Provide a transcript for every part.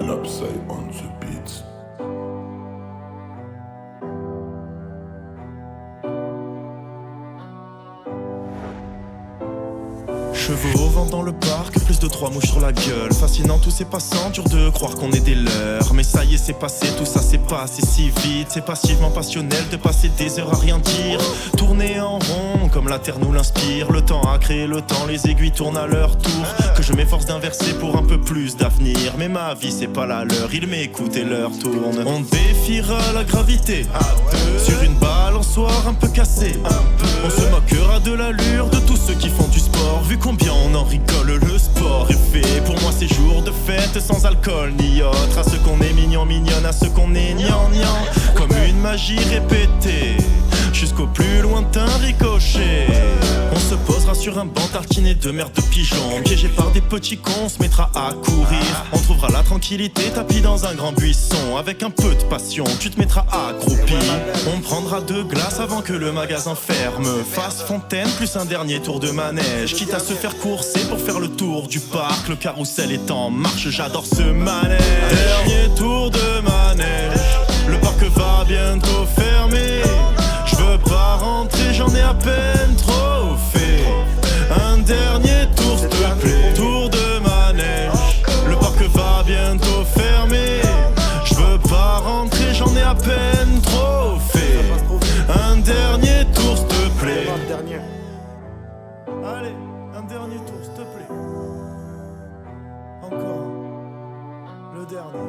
Lapsai on the beat. Cheveux au vent dans le parc, plus de 3 mouches sur la gueule. Fascinant tous ces passants, dur de croire qu'on est des leurs. Mais ça y est, c'est passé, tout ça s'est passé si vite. C'est passivement passionnel de passer des heures à rien dire. Tourner en rond, comme la terre nous l'inspire. Le temps a créé le temps, les aiguilles tournent à leur tour. Que je m'efforce d'inverser pour un peu plus d'avenir. Mais ma vie c'est pas la leur, ils m'écoutent et leur tourne. On défiera la gravité sur une balançoire un peu cassée. On se moquera de l'allure de tous ceux qui font du sport. Vu combien on en rigole, le sport est fait. Pour moi c'est jour de fête sans alcool ni autre. À ceux qu'on est mignon, mignonne, à ceux qu'on est gnangnan. Comme une magie répétée jusqu'au plus lointain ricochet. On se posera sur un banc tartiné de merde de pigeons. Piégé par des petits cons, on se mettra à courir. On trouvera la tranquillité tapis dans un grand buisson. Avec un peu de passion, tu te mettras accroupi. On prendra 2 glaces avant que le magasin ferme. Face fontaine plus un dernier tour de manège. Quitte à se faire courser pour faire le tour du parc. Le carrousel est en marche, j'adore ce manège. Dernier tour de manège, le parc va bientôt fermer. Je veux pas rentrer, j'en ai à peine trop fait. Un dernier tour s'il te plaît. Tour de manège, le parc va bientôt fermer. Je veux pas rentrer, j'en ai à peine trop fait. Un dernier tour s'il te plaît. Allez, un dernier tour s'il te plaît. Encore le dernier.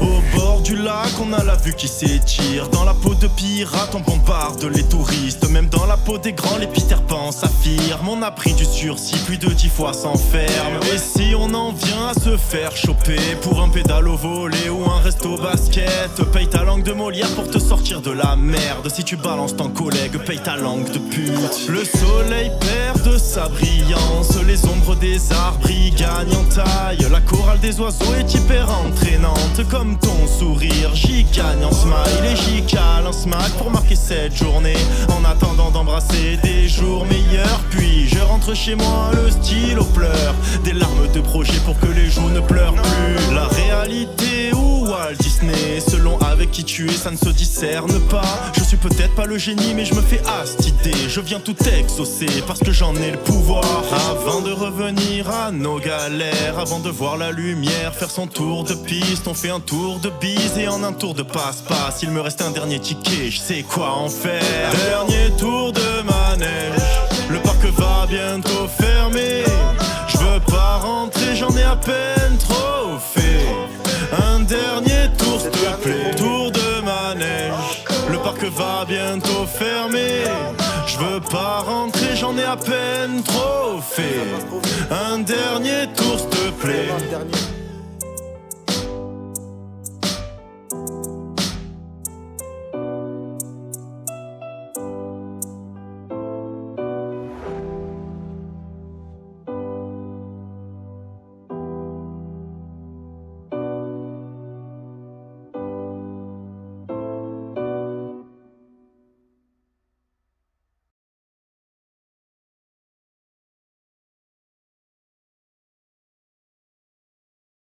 Au bord du lac, on a la vue qui s'étire. Dans la peau de pirate, on bombarde les touristes. Même dans la peau des grands, les Peter Pan s'affirment. On a pris du sursis, plus de 10 fois sans ferme. Et si on en vient à se faire choper pour un pédale au volet ou un resto basket, paye ta langue de Molière pour te sortir de la merde. Si tu balances ton collègue, paye ta langue de pute. Le soleil perd de sa brillance, les ombres des arbres y gagnent en taille. La chorale des oiseaux est hyper entraînante. Comme ton sourire, j'y gagne en smile et j'y cale un smack pour marquer cette journée. En attendant d'embrasser des jours meilleurs, puis je rentre chez moi, le stylo pleure. Des larmes de projet pour que les joues ne pleurent plus. La réalité ou Walt Disney, selon avec qui tu es, ça ne se discerne pas. Je suis peut-être pas le génie, mais je me fais astider. Je viens tout exaucer parce que j'en ai le pouvoir. Avant de revenir à nos galères, avant de voir la lumière faire son tour de piste, on fait un tour de bise et en un tour de passe-passe. Il me reste un dernier ticket, je sais quoi en faire. Dernier tour de manège, le parc va bientôt fermer. Je veux pas rentrer, j'en ai à peine trop fait. Un dernier tour s'il te plaît. Tour de manège, le parc va bientôt fermer. Je veux pas rentrer, j'en ai à peine trop fait. Un dernier tour s'il te plaît.